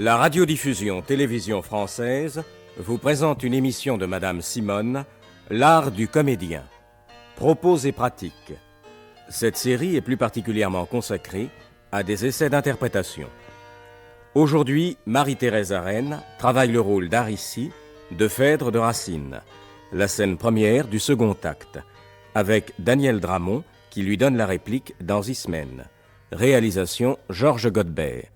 La radiodiffusion télévision française vous présente une émission de Madame Simone, L'art du comédien. Propos et pratiques. Cette série est plus particulièrement consacrée à des essais d'interprétation. Aujourd'hui, Marie-Thérèse Arène travaille le rôle d'Aricie, de Phèdre de Racine, la scène première du second acte, avec Daniel Dramont qui lui donne la réplique dans Ismène. Réalisation Georges Godbert.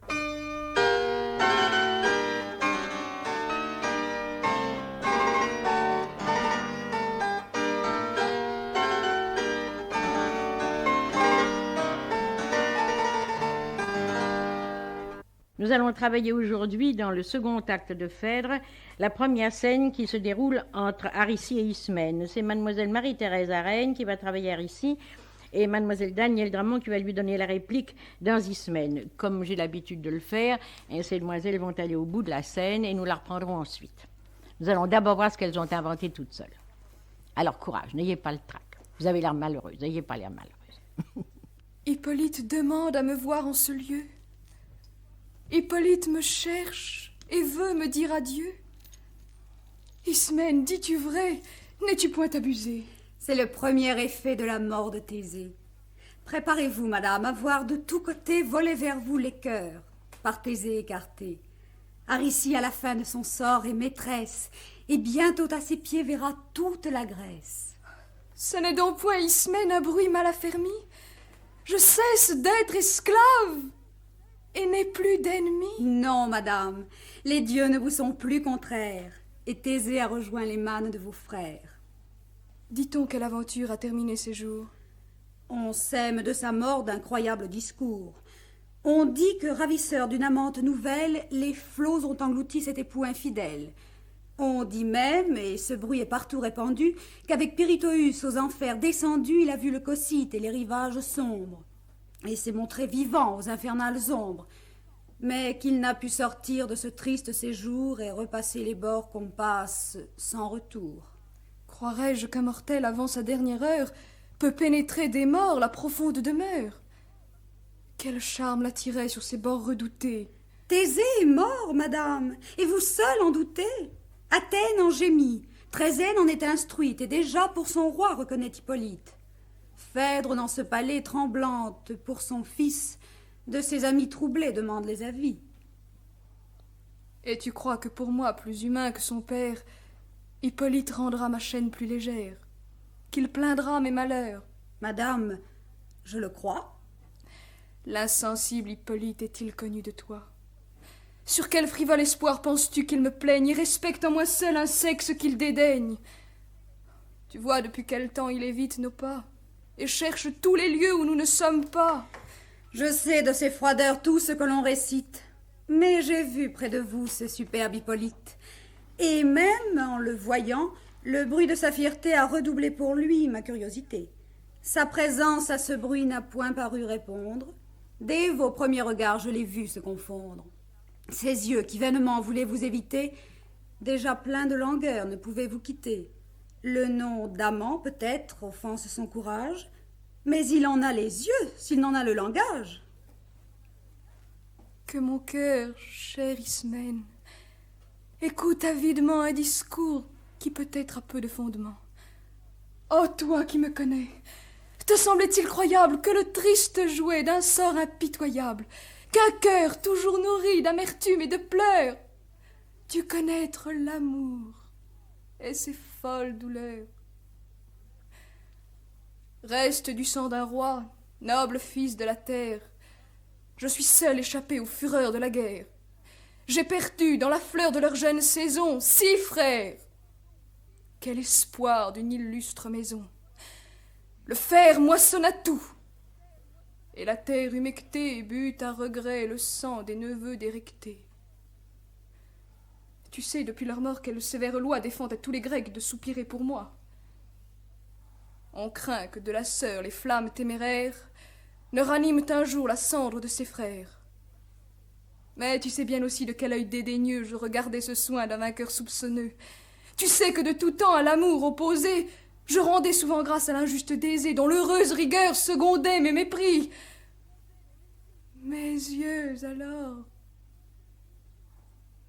Nous allons travailler aujourd'hui dans le second acte de Phèdre, la première scène qui se déroule entre Aricie et Ismène. C'est mademoiselle Marie-Thérèse Arène qui va travailler Aricie et mademoiselle Daniel Dramont qui va lui donner la réplique dans Ismène. Comme j'ai l'habitude de le faire, ces demoiselles vont aller au bout de la scène et nous la reprendrons ensuite. Nous allons d'abord voir ce qu'elles ont inventé toutes seules. Alors courage, n'ayez pas le trac. Vous avez l'air malheureuse, n'ayez pas l'air malheureuse. Hippolyte demande à me voir en ce lieu. Hippolyte me cherche et veut me dire adieu. Ismène, dis-tu vrai? N'es-tu point abusée? C'est le premier effet de la mort de Thésée. Préparez-vous, madame, à voir de tous côtés voler vers vous les cœurs, par Thésée écarté. Aricie, à la fin de son sort, est maîtresse, et bientôt à ses pieds verra toute la Grèce. Ce n'est donc point, Ismène, un bruit mal affermi. Je cesse d'être esclave et n'ai plus d'ennemis. Non, madame, les dieux ne vous sont plus contraires, et Thésée a rejoint les mânes de vos frères. Dit-on quelle aventure a terminé ses jours? On sème de sa mort d'incroyables discours. On dit que, ravisseur d'une amante nouvelle, les flots ont englouti cet époux infidèle. On dit même, et ce bruit est partout répandu, qu'avec Pirithous aux enfers descendu, il a vu le Cocyte et les rivages sombres, et s'est montré vivant aux infernales ombres, mais qu'il n'a pu sortir de ce triste séjour et repasser les bords qu'on passe sans retour. Croirais-je qu'un mortel avant sa dernière heure peut pénétrer des morts la profonde demeure? Quel charme l'attirait sur ces bords redoutés? Thésée est mort, madame, et vous seule en doutez. Athènes en gémit, Trézène en est instruite, et déjà pour son roi reconnaît Hippolyte. Phèdre dans ce palais tremblante pour son fils, de ses amis troublés demande les avis. Et tu crois que pour moi, plus humain que son père, Hippolyte rendra ma chaîne plus légère, qu'il plaindra mes malheurs? Madame, je le crois. L'insensible Hippolyte est-il connu de toi? Sur quel frivole espoir penses-tu qu'il me plaigne et respecte en moi seul un sexe qu'il dédaigne? Tu vois depuis quel temps il évite nos pas et cherche tous les lieux où nous ne sommes pas. Je sais de ses froideurs tout ce que l'on récite, mais j'ai vu près de vous ce superbe Hippolyte, et même en le voyant, le bruit de sa fierté a redoublé pour lui ma curiosité. Sa présence à ce bruit n'a point paru répondre. Dès vos premiers regards, je l'ai vu se confondre. Ses yeux qui vainement voulaient vous éviter, déjà pleins de langueur, ne pouvaient vous quitter. Le nom d'amant, peut-être, offense son courage, mais il en a les yeux, s'il n'en a le langage. Que mon cœur, cher Ismène, écoute avidement un discours qui peut-être a peu de fondement. Oh, toi qui me connais, te semblait-il croyable que le triste jouet d'un sort impitoyable, qu'un cœur toujours nourri d'amertume et de pleurs, dût connaître l'amour et ses folles douleurs? Reste du sang d'un roi, noble fils de la terre, je suis seul échappé aux fureurs de la guerre. J'ai perdu dans la fleur de leur jeune saison 6 frères. Quel espoir d'une illustre maison! Le fer moissonna tout, et la terre humectée but à regret le sang des neveux d'Érectée. Tu sais depuis leur mort quelle sévère loi défend à tous les Grecs de soupirer pour moi. On craint que de la sœur les flammes téméraires ne raniment un jour la cendre de ses frères. Mais tu sais bien aussi de quel œil dédaigneux je regardais ce soin d'un vainqueur soupçonneux. Tu sais que de tout temps à l'amour opposé, je rendais souvent grâce à l'injuste Thésée, dont l'heureuse rigueur secondait mes mépris. Mes yeux alors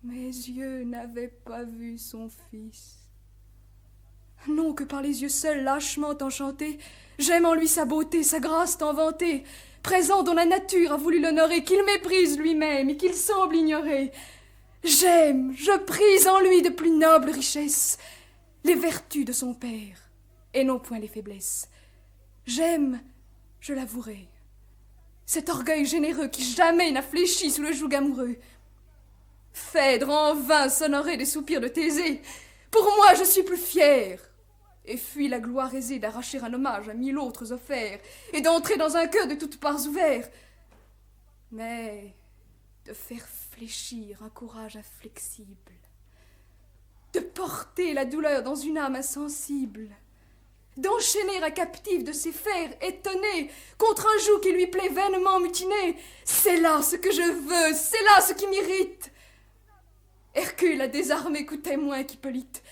Mes yeux n'avaient pas vu son fils. Non que par les yeux seuls lâchement enchantés, j'aime en lui sa beauté, sa grâce tant vantée, présent dont la nature a voulu l'honorer, qu'il méprise lui-même et qu'il semble ignorer. J'aime, je prise en lui de plus nobles richesses, les vertus de son père, et non point les faiblesses. J'aime, je l'avouerai, cet orgueil généreux qui jamais n'a fléchi sous le joug amoureux. Phèdre en vain s'honorer des soupirs de Thésée. Pour moi, je suis plus fière, et fuis la gloire aisée d'arracher un hommage à 1000 autres offerts, et d'entrer dans un cœur de toutes parts ouvert. Mais de faire fléchir un courage inflexible, de porter la douleur dans une âme insensible, d'enchaîner un captif de ses fers étonné contre un joug qui lui plaît vainement mutiner, c'est là ce que je veux, c'est là ce qui m'irrite. Hercule a désarmé coûtait moins qu'Hippolyte,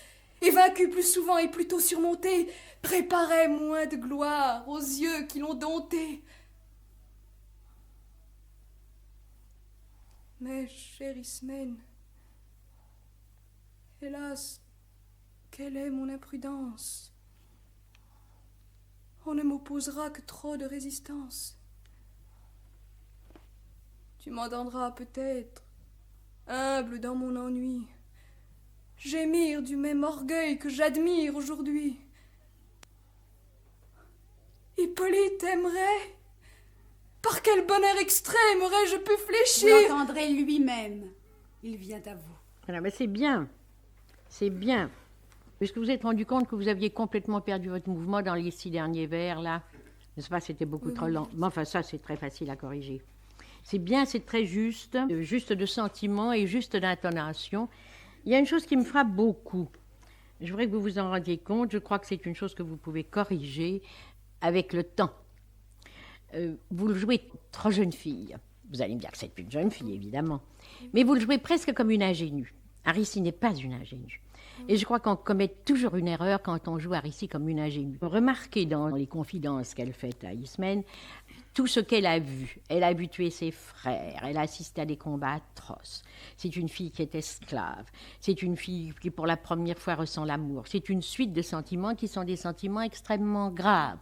et vaincu plus souvent et plus tôt surmonté, préparait moins de gloire aux yeux qui l'ont dompté. Mais, chère Ismène, hélas, quelle est mon imprudence? On ne m'opposera que trop de résistance. Tu m'entendras peut-être, humble dans mon ennui, gémir du même orgueil que j'admire aujourd'hui. Hippolyte aimerait. Par quel bonheur extrême aurais-je pu fléchir? Vous l'entendrez lui-même. Il vient à vous. Alors, mais c'est bien. C'est bien. Puisque vous vous êtes rendu compte que vous aviez complètement perdu votre mouvement dans les 6 derniers vers, là. N'est-ce pas? C'était beaucoup trop lent. Mais enfin, ça, c'est très facile à corriger. C'est bien, c'est très juste. Juste de sentiment et juste d'intonation. Il y a une chose qui me frappe beaucoup. Je voudrais que vous vous en rendiez compte. Je crois que c'est une chose que vous pouvez corriger avec le temps. Vous le jouez trop jeune fille. Vous allez me dire que c'est une jeune fille, évidemment. Mais vous le jouez presque comme une ingénue. Aricie n'est pas une ingénue. Et je crois qu'on commet toujours une erreur quand on joue Aricie comme une ingénue. Remarquez dans les confidences qu'elle fait à Ismène tout ce qu'elle a vu. Elle a vu tuer ses frères, elle a assisté à des combats atroces. C'est une fille qui est esclave. C'est une fille qui, pour la première fois, ressent l'amour. C'est une suite de sentiments qui sont des sentiments extrêmement graves.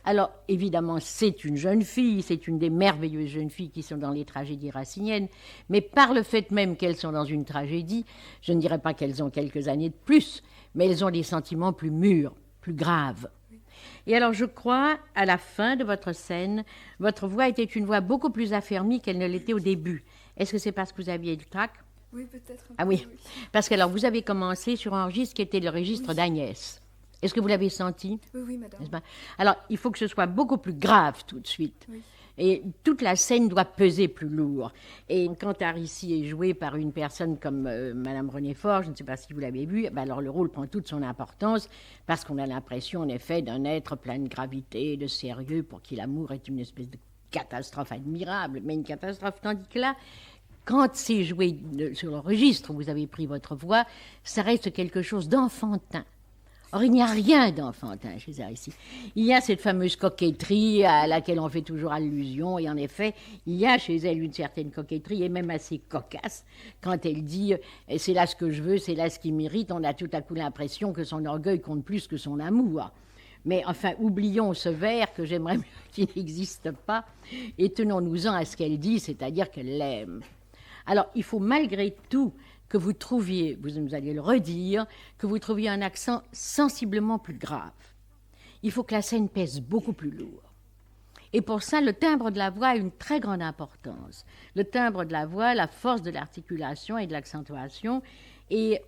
Alors, évidemment, c'est une jeune fille, c'est une des merveilleuses jeunes filles qui sont dans les tragédies raciniennes, mais par le fait même qu'elles sont dans une tragédie, je ne dirais pas qu'elles ont quelques années de plus, mais elles ont des sentiments plus mûrs, plus graves. Et alors, je crois, à la fin de votre scène, votre voix était une voix beaucoup plus affermie qu'elle ne l'était au début. Est-ce que c'est parce que vous aviez du trac? Oui, peut-être. Ah oui, parce que alors, vous avez commencé sur un registre qui était le registre d'Agnès. Est-ce que vous l'avez senti? Oui, madame. Alors, il faut que ce soit beaucoup plus grave tout de suite. Oui. Et toute la scène doit peser plus lourd. Et quand Aricie est jouée par une personne comme Madame Renéfort, je ne sais pas si vous l'avez vu, alors le rôle prend toute son importance parce qu'on a l'impression, en effet, d'un être plein de gravité, de sérieux, pour qui l'amour est une espèce de catastrophe admirable, mais une catastrophe. Tandis que là, quand c'est joué sur le registre où vous avez pris votre voix, ça reste quelque chose d'enfantin. Or, il n'y a rien d'enfantin chez Aricie. Il y a cette fameuse coquetterie à laquelle on fait toujours allusion, et en effet, il y a chez elle une certaine coquetterie, et même assez cocasse, quand elle dit « c'est là ce que je veux, c'est là ce qui m'irrite », on a tout à coup l'impression que son orgueil compte plus que son amour. Mais enfin, oublions ce vers que j'aimerais mieux qu'il n'existe pas, et tenons-nous-en à ce qu'elle dit, c'est-à-dire qu'elle l'aime. Alors, il faut malgré tout que vous trouviez, vous allez le redire, que vous trouviez un accent sensiblement plus grave. Il faut que la scène pèse beaucoup plus lourd. Et pour ça, le timbre de la voix a une très grande importance. Le timbre de la voix, la force de l'articulation et de l'accentuation, est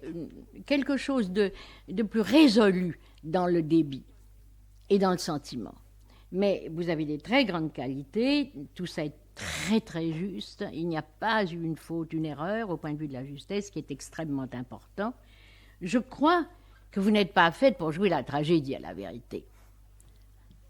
quelque chose de plus résolu dans le débit et dans le sentiment. Mais vous avez des très grandes qualités, tout ça est très très juste, il n'y a pas eu une faute, une erreur au point de vue de la justesse qui est extrêmement important. Je crois que vous n'êtes pas faite pour jouer la tragédie à la vérité.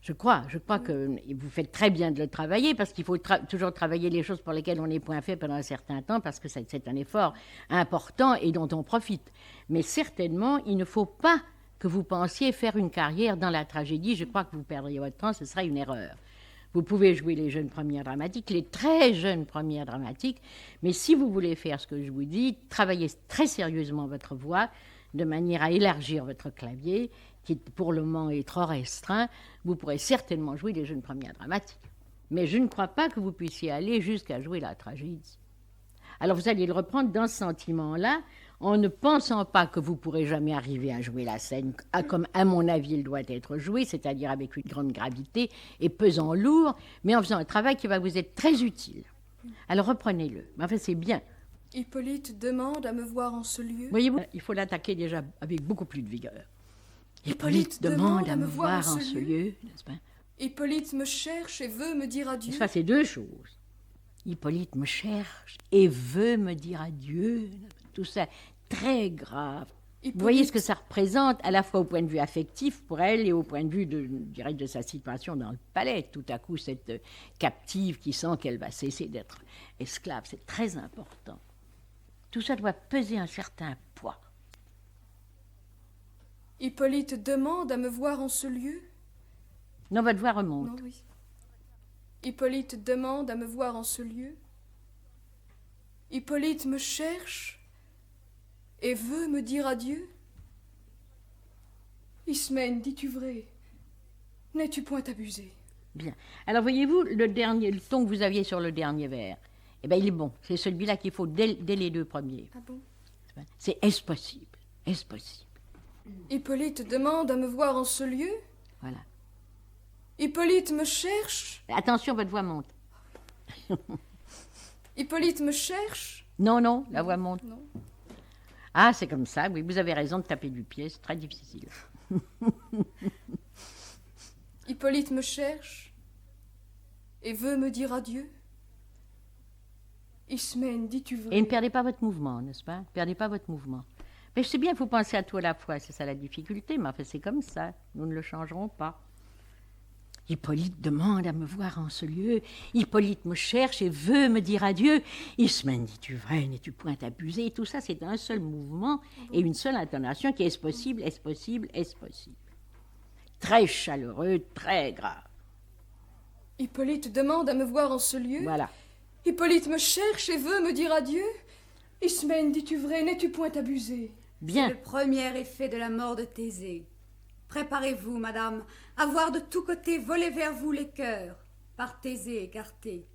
Je crois que vous faites très bien de le travailler parce qu'il faut toujours travailler les choses pour lesquelles on n'est point fait pendant un certain temps parce que c'est un effort important et dont on profite. Mais certainement, il ne faut pas que vous pensiez faire une carrière dans la tragédie. Je crois que vous perdriez votre temps, ce serait une erreur. Vous pouvez jouer les jeunes premières dramatiques, les très jeunes premières dramatiques, mais si vous voulez faire ce que je vous dis, travaillez très sérieusement votre voix, de manière à élargir votre clavier, qui pour le moment est trop restreint, vous pourrez certainement jouer les jeunes premières dramatiques. Mais je ne crois pas que vous puissiez aller jusqu'à jouer la tragédie. Alors vous allez le reprendre dans ce sentiment-là, en ne pensant pas que vous pourrez jamais arriver à jouer la scène comme, à mon avis, il doit être joué, c'est-à-dire avec une grande gravité et pesant lourd, mais en faisant un travail qui va vous être très utile. Alors reprenez-le. Enfin, c'est bien. Hippolyte demande à me voir en ce lieu. Voyez-vous, il faut l'attaquer déjà avec beaucoup plus de vigueur. Hippolyte demande à me voir en ce lieu, n'est-ce pas? Hippolyte me cherche et veut me dire adieu. Ça, c'est deux choses. Hippolyte me cherche et veut me dire adieu. Tout ça, très grave. Vous voyez ce que ça représente, à la fois au point de vue affectif pour elle et au point de vue de sa situation dans le palais. Tout à coup, cette captive qui sent qu'elle va cesser d'être esclave, c'est très important. Tout ça doit peser un certain poids. Hippolyte demande à me voir en ce lieu. Non, votre voix remonte. Non, oui. Hippolyte demande à me voir en ce lieu. Hippolyte me cherche et veut me dire adieu. Ismène, dis-tu vrai? N'es-tu point abusé? Bien. Alors, voyez-vous, le ton que vous aviez sur le dernier vers, eh bien, il est bon. C'est celui-là qu'il faut dès les deux premiers. Ah bon? C'est « est-ce possible? Est-ce possible ?» Hippolyte demande à me voir en ce lieu. Voilà. Hippolyte me cherche. Attention, votre voix monte. Hippolyte me cherche. Non, non, la voix monte. Non. Ah, c'est comme ça, oui, vous avez raison de taper du pied, c'est très difficile. Hippolyte me cherche et veut me dire adieu. Ismène, dis-tu vrai? Et ne perdez pas votre mouvement, n'est-ce pas? Ne perdez pas votre mouvement. Mais je sais bien, il faut penser à tout à la fois, c'est ça la difficulté, mais enfin c'est comme ça, nous ne le changerons pas. Hippolyte demande à me voir en ce lieu, Hippolyte me cherche et veut me dire adieu. Ismène, dis-tu vrai, n'es-tu point abusé? Tout ça, c'est un seul mouvement et une seule intonation qui est « est-ce possible, est-ce possible, est-ce possible ?» Très chaleureux, très grave. Hippolyte demande à me voir en ce lieu. Voilà. Hippolyte me cherche et veut me dire adieu. Ismène, dis-tu vrai, n'es-tu point abusé? Bien. C'est le premier effet de la mort de Thésée. Préparez-vous, madame, à voir de tous côtés voler vers vous les cœurs, par Thésée écarté.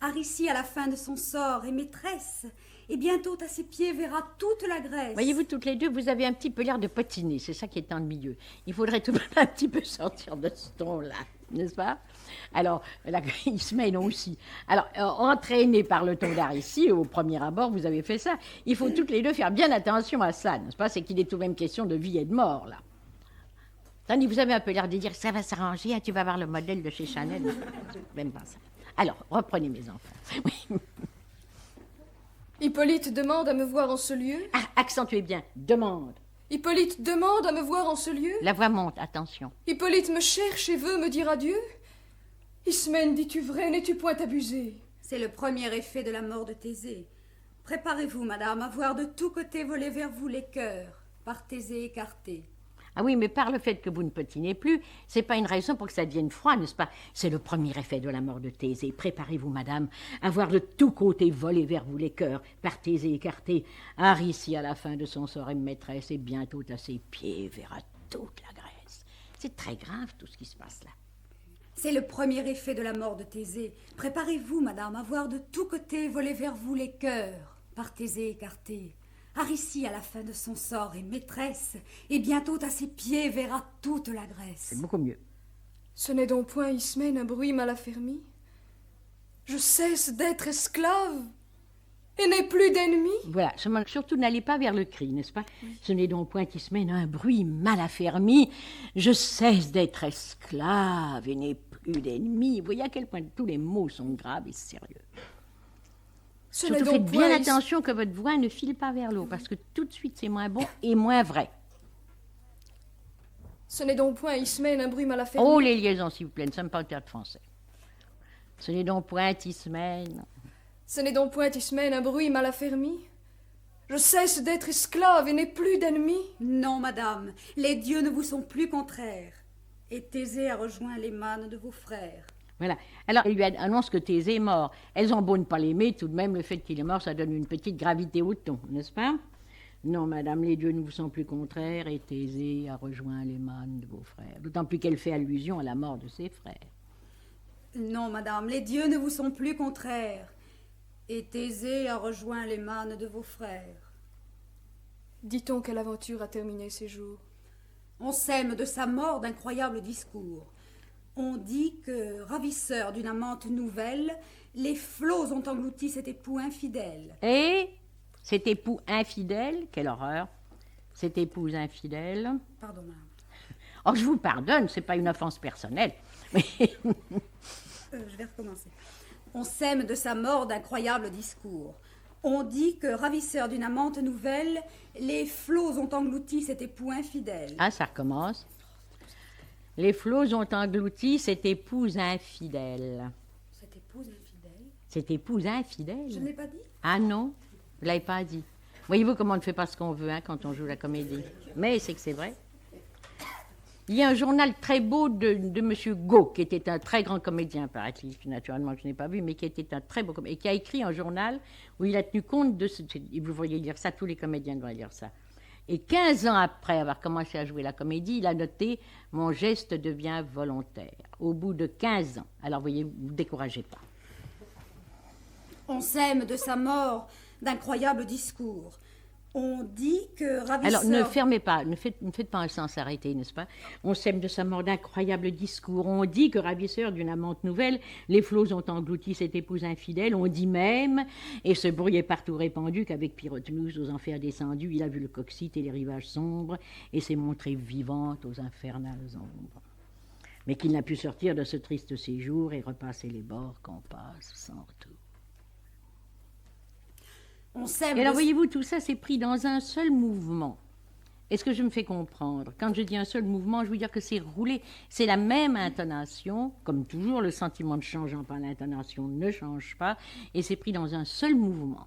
Aricie, à la fin de son sort, est maîtresse, et bientôt à ses pieds verra toute la Grèce. Voyez-vous, toutes les deux, vous avez un petit peu l'air de potiner, c'est ça qui est ennuyeux. Il faudrait tout de même un petit peu sortir de ce ton-là, n'est-ce pas? Alors, Ismène aussi. Alors, entraîné par le ton d'Aricie, au premier abord, vous avez fait ça. Il faut toutes les deux faire bien attention à ça, n'est-ce pas? C'est qu'il est tout de même question de vie et de mort, là. Tandis vous avez un peu l'air de dire, ça va s'arranger, tu vas voir le modèle de chez Chanel. Même pas ça. Alors, reprenez mes enfants. Oui. Hippolyte demande à me voir en ce lieu. Ah, accentuez bien, demande. Hippolyte demande à me voir en ce lieu. La voix monte, attention. Hippolyte me cherche et veut me dire adieu. Ismène, dis-tu vrai, n'es-tu point abusé? C'est le premier effet de la mort de Thésée. Préparez-vous, madame, à voir de tous côtés voler vers vous les cœurs, par Thésée écarté. Ah oui, mais par le fait que vous ne patinez plus, c'est pas une raison pour que ça devienne froid, n'est-ce pas? C'est le premier effet de la mort de Thésée. Préparez-vous, madame, à voir de tous côtés voler vers vous les cœurs, par Thésée écarté. Aricie, à la fin de son sort, est maîtresse, et bientôt à ses pieds verra toute la Grèce. C'est très grave, tout ce qui se passe là. C'est le premier effet de la mort de Thésée. Préparez-vous, madame, à voir de tous côtés voler vers vous les cœurs, par Thésée écarté. Aricie, à la fin de son sort, est maîtresse, et bientôt à ses pieds verra toute la Grèce. C'est beaucoup mieux. Ce n'est donc point, Ismène, un bruit mal affermi. Je cesse d'être esclave et n'ai plus d'ennemis. Voilà, surtout n'allez pas vers le cri, n'est-ce pas? Oui. Ce n'est donc point Ismène, un bruit mal affermi. Je cesse d'être esclave et n'ai plus d'ennemis. Vous voyez à quel point tous les mots sont graves et sérieux. Surtout faites bien attention que votre voix ne file pas vers l'eau, parce que tout de suite c'est moins bon et moins vrai. Ce n'est donc point, Ismène, un bruit mal affermi. Oh, les liaisons, s'il vous plaît, nous ne sommes pas au théâtre français. Ce n'est donc point, Ismène. Ce n'est donc point, Ismène, un bruit mal affermi. Je cesse d'être esclave et n'ai plus d'ennemis. Non, madame, les dieux ne vous sont plus contraires. Et Thésée a rejoint les mânes de vos frères. Voilà. Alors, elle lui annonce que Thésée est mort. Elles ont beau ne pas l'aimer, tout de même, le fait qu'il est mort, ça donne une petite gravité au ton, n'est-ce pas? Non, madame, les dieux ne vous sont plus contraires, et Thésée a rejoint les mânes de vos frères. D'autant plus qu'elle fait allusion à la mort de ses frères. Non, madame, les dieux ne vous sont plus contraires, et Thésée a rejoint les mânes de vos frères. Dit-on quelle aventure a terminé ces jours? On sème de sa mort d'incroyables discours. On dit que, ravisseur d'une amante nouvelle, les flots ont englouti cet époux infidèle. Et cet époux infidèle, quelle horreur, cette épouse infidèle... Pardon, madame. Oh, je vous pardonne, c'est pas une offense personnelle. Mais... je vais recommencer. On sème de sa mort d'incroyables discours. On dit que, ravisseur d'une amante nouvelle, les flots ont englouti cet époux infidèle. Ah, ça recommence. Les flots ont englouti cette épouse infidèle. Cette épouse infidèle? Cette épouse infidèle? Je ne l'ai pas dit? Ah non, vous ne l'avez pas dit. Voyez-vous comment on ne fait pas ce qu'on veut quand on joue la comédie. Mais c'est que c'est vrai. Il y a un journal très beau de M. Gau, qui était un très grand comédien, paraît-il, naturellement que je n'ai pas vu, mais qui était un très beau comédien, et qui a écrit un journal où il a tenu compte de ce... Vous voyez lire ça, tous les comédiens doivent lire ça. Et 15 ans après avoir commencé à jouer la comédie, il a noté « Mon geste devient volontaire ». Au bout de 15 ans. Alors, voyez, vous ne vous découragez pas. On sème de sa mort d'incroyables discours. On dit que ravisseur... Alors, ne fermez pas, ne faites pas un sens arrêté, n'est-ce pas? On sème de sa mort d'incroyables discours. On dit que ravisseur d'une amante nouvelle, les flots ont englouti cette épouse infidèle. On dit même, et ce bruit est partout répandu, qu'avec Pyrotnus aux enfers descendu, il a vu le cocyte et les rivages sombres, et s'est montré vivante aux infernales ombres. Mais qu'il n'a pu sortir de ce triste séjour et repasser les bords qu'on passe sans retour. Et alors, voyez-vous, tout ça, c'est pris dans un seul mouvement. Est-ce que je me fais comprendre? Quand je dis un seul mouvement, je veux dire que c'est roulé. C'est la même intonation, comme toujours, le sentiment ne changeant pas, l'intonation ne change pas, et c'est pris dans un seul mouvement.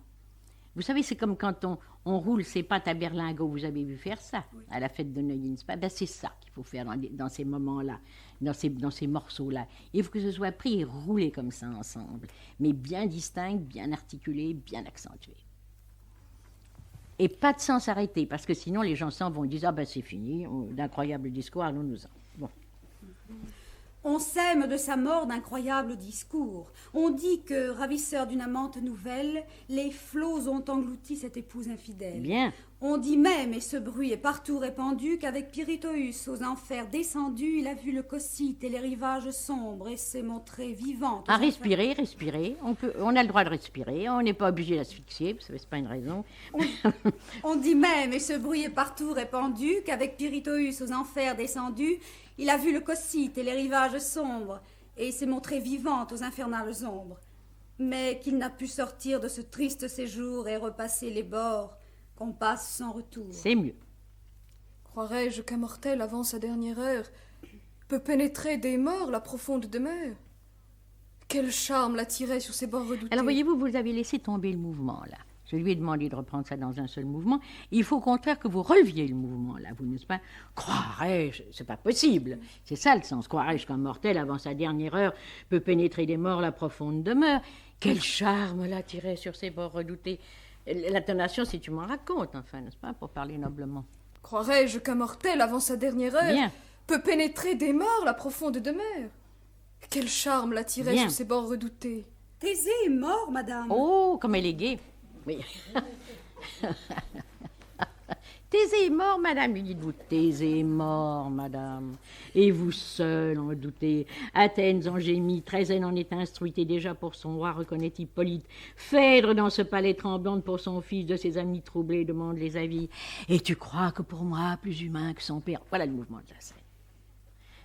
Vous savez, c'est comme quand on roule ses pattes à berlingot. Vous avez vu faire ça à la fête de Neuilly, n'est-ce pas? Ben, c'est ça qu'il faut faire dans ces moments-là, dans ces morceaux-là. Il faut que ce soit pris et roulé comme ça ensemble, mais bien distinct, bien articulé, bien accentué. Et pas de sens arrêté, parce que sinon les gens s'en vont, ils disent « Ah ben c'est fini, d'incroyables discours, allons-nous-en. » Bon. On sème de sa mort d'incroyables discours. On dit que, ravisseur d'une amante nouvelle, les flots ont englouti cette épouse infidèle. Bien. On dit même, et ce bruit est partout répandu, qu'avec Pirithous aux enfers descendu, il a vu le cocyte et les rivages sombres et s'est montré vivant. À respirer, respirer. On a le droit de respirer, on n'est pas obligé d'asphyxier, parce que c'est pas une raison. On dit même, et ce bruit est partout répandu, qu'avec Pirithous aux enfers descendu, il a vu le cocyte et les rivages sombres, et s'est montré vivant aux infernales ombres, mais qu'il n'a pu sortir de ce triste séjour et repasser les bords qu'on passe sans retour. C'est mieux. Croirais-je qu'un mortel, avant sa dernière heure, peut pénétrer des morts la profonde demeure? Quel charme l'attirait sur ces bords redoutés? Alors voyez-vous, vous avez laissé tomber le mouvement, là. Je lui ai demandé de reprendre ça dans un seul mouvement. Il faut au contraire que vous releviez le mouvement, là, vous, n'est-ce pas? Croirais-je, c'est pas possible. C'est ça le sens. Croirais-je qu'un mortel, avant sa dernière heure, peut pénétrer des morts la profonde demeure? Quel charme l'attirait sur ces bords redoutés? L'intonation, si tu m'en racontes, enfin, n'est-ce pas, pour parler noblement. Croirais-je qu'un mortel, avant sa dernière heure, Bien. peut pénétrer des morts la profonde demeure? Quel charme l'attirait Bien. sur ces bords redoutés? Thésée est mort, madame. Oh, comme elle est gaie. Oui. Thésée est mort, madame, lui dites-vous. Thésée est mort, madame. Et vous seul en doutez. Athènes en gémit, Trézène en est instruite, et déjà pour son roi reconnaît Hippolyte. Phèdre dans ce palais tremblante pour son fils, de ses amis troublés demande les avis. Et tu crois que pour moi, plus humain que son père... Voilà le mouvement de la scène.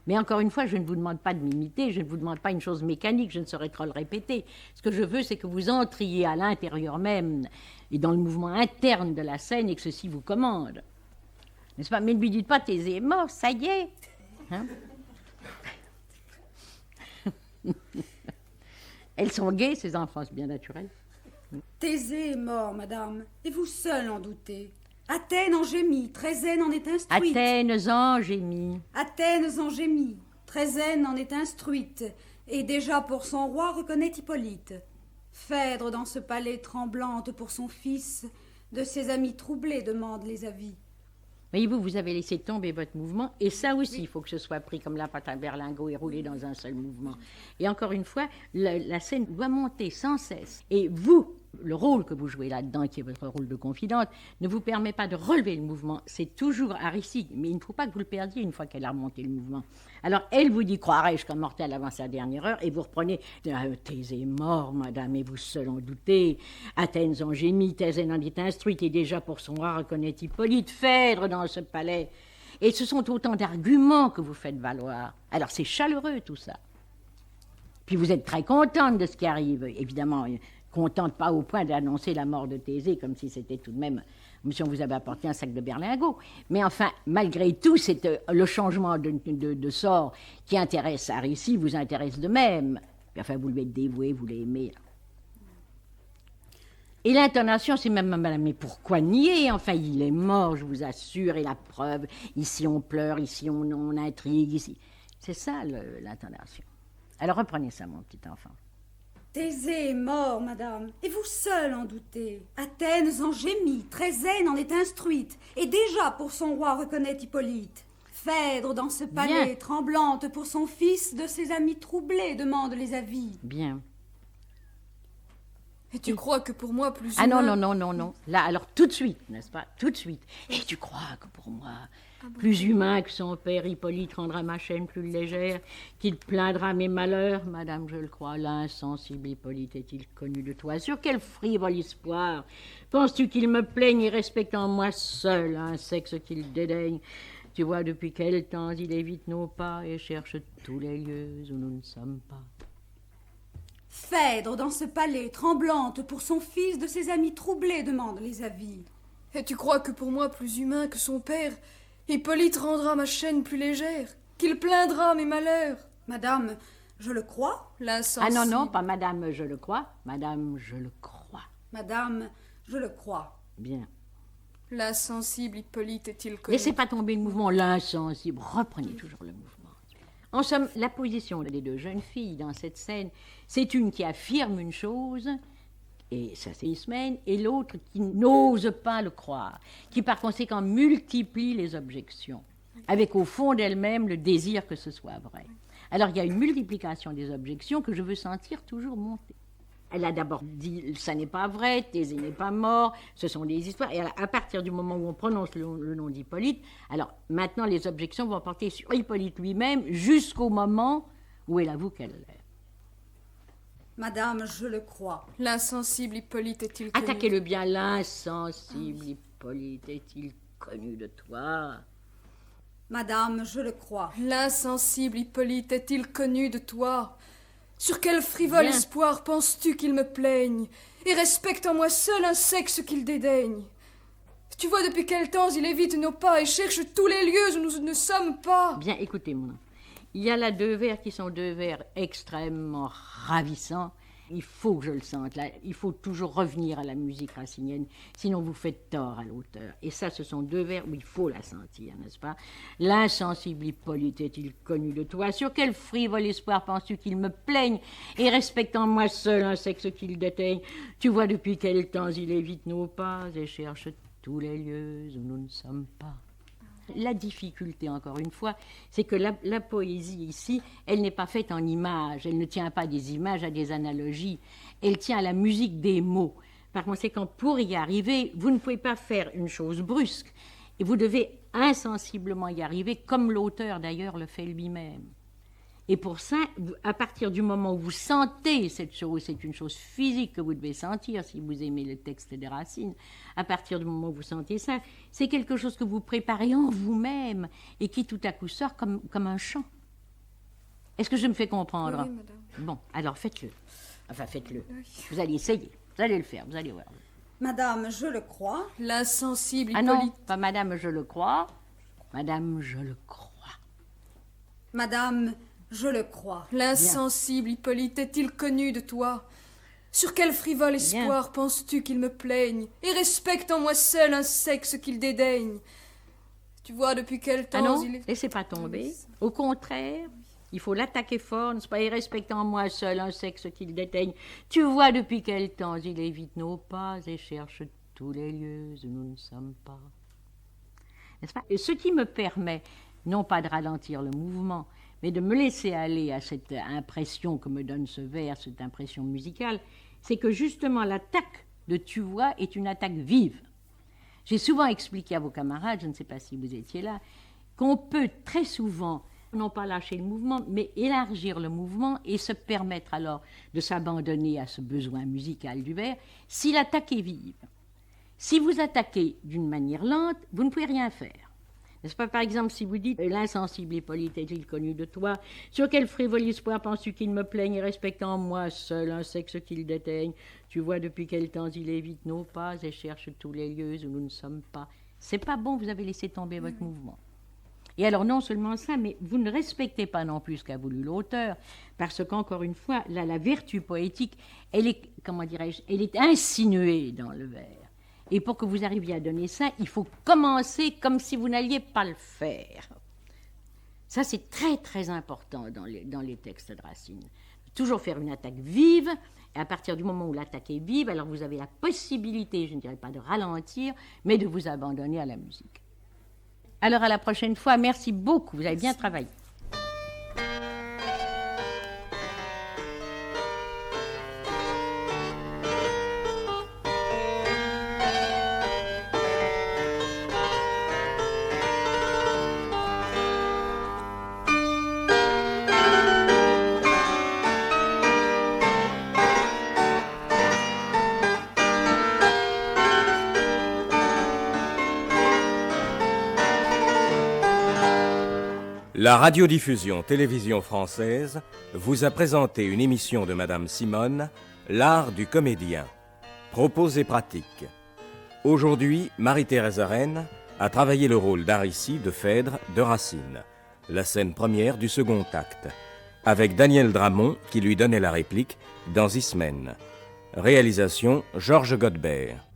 Mais encore une fois, je ne vous demande pas de m'imiter, je ne vous demande pas une chose mécanique, je ne saurais trop le répéter. Ce que je veux, c'est que vous entriez à l'intérieur même et dans le mouvement interne de la scène et que ceci vous commande. N'est-ce pas? Mais ne lui dites pas, Thésée est mort, ça y est. Hein? Elles sont gaies, ces enfants, c'est bien naturel. Thésée est mort, madame, et vous seul en doutez. Athènes en gémit, Trézène en est instruite. Athènes en gémit. Athènes en gémit, Trézène en est instruite. et déjà pour son roi reconnaît Hippolyte. Phèdre dans ce palais tremblante pour son fils, de ses amis troublés demande les avis. Voyez-vous, vous avez laissé tomber votre mouvement, et ça aussi, il faut que ce soit pris comme la pâte à berlingot et roulé dans un seul mouvement. Et encore une fois, la scène doit monter sans cesse. Et vous, le rôle que vous jouez là-dedans, qui est votre rôle de confidente, ne vous permet pas de relever le mouvement. C'est toujours Aricie, mais il ne faut pas que vous le perdiez une fois qu'elle a remonté le mouvement. Alors, elle vous dit « Croirais-je comme mortel avant sa dernière heure ?» et vous reprenez « Thésée est mort, madame, et vous seul en doutez. Athènes en gémit, Thésée en est instruite, et déjà pour son roi reconnaît Hippolyte, Phèdre dans ce palais. » Et ce sont autant d'arguments que vous faites valoir. Alors, c'est chaleureux, tout ça. Puis vous êtes très contente de ce qui arrive, évidemment, contente pas au point d'annoncer la mort de Thésée, comme si c'était tout de même, comme si on vous avait apporté un sac de berlingot. Mais enfin, malgré tout, c'est le changement de sort qui intéresse Aricie vous intéresse de même. Enfin, vous lui êtes dévoué, vous l'aimez. Et l'intonation, c'est même, mais pourquoi nier? Enfin, il est mort, je vous assure, et la preuve, ici on pleure, ici on intrigue, ici. C'est ça, l'intonation. Alors reprenez ça, mon petit enfant. Thésée est mort, madame, et vous seul en doutez. Athènes en gémit, Trézène en est instruite, et déjà pour son roi reconnaît Hippolyte. Phèdre dans ce palais, bien, tremblante pour son fils, de ses amis troublés demande les avis. Bien. Et tu crois que pour moi, plus Ah humain... non. Là, alors tout de suite, n'est-ce pas? Tout de suite. Et tu crois que pour moi, plus humain que son père, Hippolyte rendra ma chaîne plus légère, qu'il plaindra mes malheurs? Madame, je le crois, l'insensible Hippolyte est-il connu de toi? Sur quel frivole espoir penses-tu qu'il me plaigne et respecte en moi seul un sexe qu'il dédaigne? Tu vois depuis quel temps il évite nos pas et cherche tous les lieux où nous ne sommes pas. Phèdre dans ce palais, tremblante pour son fils, de ses amis troublés demande les avis. Et tu crois que pour moi, plus humain que son père, Hippolyte rendra ma chaîne plus légère, qu'il plaindra mes malheurs? Madame, je le crois. L'insensible... Ah non, pas madame, je le crois. Madame, je le crois. Madame, je le crois. Bien. L'insensible Hippolyte est-il connu? Laissez pas tomber le mouvement, l'insensible. Reprenez toujours le mouvement. En somme, la position des deux jeunes filles dans cette scène, c'est une qui affirme une chose, et ça c'est Ismène, et l'autre qui n'ose pas le croire, qui par conséquent multiplie les objections, avec au fond d'elle-même le désir que ce soit vrai. Alors il y a une multiplication des objections que je veux sentir toujours monter. Elle a d'abord dit « ça n'est pas vrai, Thésée n'est pas mort, ce sont des histoires ». Et à partir du moment où on prononce le nom d'Hippolyte, alors maintenant les objections vont porter sur Hippolyte lui-même jusqu'au moment où elle avoue qu'elle l'est. Madame, je le crois. L'insensible Hippolyte est-il connu? Attaquez-le bien, l'insensible Hippolyte est-il connu de toi? Madame, je le crois. L'insensible Hippolyte est-il connu de toi? Sur quel frivole espoir penses-tu qu'il me plaigne et respecte en moi seul un sexe qu'il dédaigne? Tu vois depuis quel temps il évite nos pas et cherche tous les lieux où nous ne sommes pas. Bien, écoutez-moi. Il y a là deux vers qui sont deux vers extrêmement ravissants. Il faut que je le sente. Là, il faut toujours revenir à la musique racinienne, sinon vous faites tort à l'auteur. Et ça, ce sont deux vers où il faut la sentir, n'est-ce pas? L'insensible Hippolyte est-il connu de toi? Sur quel frivole espoir penses-tu qu'il me plaigne et respecte en moi seul un sexe qu'il déteigne? Tu vois depuis quel temps il évite nos pas et cherche tous les lieux où nous ne sommes pas. La difficulté, encore une fois, c'est que la poésie ici, elle n'est pas faite en images, elle ne tient pas des images à des analogies, elle tient à la musique des mots. Par conséquent, pour y arriver, vous ne pouvez pas faire une chose brusque, et vous devez insensiblement y arriver, comme l'auteur d'ailleurs le fait lui-même. Et pour ça, à partir du moment où vous sentez cette chose, c'est une chose physique que vous devez sentir si vous aimez le texte des Racines, à partir du moment où vous sentez ça, c'est quelque chose que vous préparez en vous-même et qui tout à coup sort comme un chant. Est-ce que je me fais comprendre? Oui, madame. Bon, alors faites-le. Enfin, faites-le. Oui. Vous allez essayer. Vous allez le faire, vous allez voir. Madame, je le crois. L'insensible Ah Hippolyte... non, pas madame, je le crois. Madame, je le crois. Madame, je le crois. L'insensible Hippolyte est-il connu de toi? Sur quel frivole espoir penses-tu qu'il me plaigne et respecte en moi seul un sexe qu'il dédaigne? Tu vois depuis quel temps Ah non, il est... laissez pas tomber. Au contraire, Il faut l'attaquer fort, n'est-ce pas, et respectant en moi seul un sexe qu'il déteigne. Tu vois depuis quel temps il évite nos pas et cherche tous les lieux où nous ne sommes pas. N'est-ce pas? Et ce qui me permet, non pas de ralentir le mouvement, mais de me laisser aller à cette impression que me donne ce vers, cette impression musicale, c'est que justement l'attaque de tu vois est une attaque vive. J'ai souvent expliqué à vos camarades, je ne sais pas si vous étiez là, qu'on peut très souvent, non pas lâcher le mouvement, mais élargir le mouvement et se permettre alors de s'abandonner à ce besoin musical du vers si l'attaque est vive. Si vous attaquez d'une manière lente, vous ne pouvez rien faire. N'est-ce pas, par exemple, si vous dites « L'insensible Hippolyte est-il connu de toi? Sur quel frivole espoir penses-tu qu'il me plaigne et respectant en moi seul un sexe qu'il déteigne? Tu vois depuis quel temps il évite nos pas et cherche tous les lieux où nous ne sommes pas. » C'est pas bon, vous avez laissé tomber votre mouvement. Et alors, non seulement ça, mais vous ne respectez pas non plus ce qu'a voulu l'auteur, parce qu'encore une fois, là, la vertu poétique, elle est, comment dirais-je, elle est insinuée dans le vers. Et pour que vous arriviez à donner ça, il faut commencer comme si vous n'alliez pas le faire. Ça, c'est très, très important dans les textes de Racine. Toujours faire une attaque vive, et à partir du moment où l'attaque est vive, alors vous avez la possibilité, je ne dirais pas de ralentir, mais de vous abandonner à la musique. Alors, à la prochaine fois, merci beaucoup, vous avez bien travaillé. La radiodiffusion télévision française vous a présenté une émission de Madame Simone, L'art du comédien. Propos et pratiques. Aujourd'hui, Marie-Thérèse Arène a travaillé le rôle d'Aricie, de Phèdre, de Racine, la scène première du second acte, avec Daniel Dramont qui lui donnait la réplique dans Ismène. Réalisation Georges Godbert.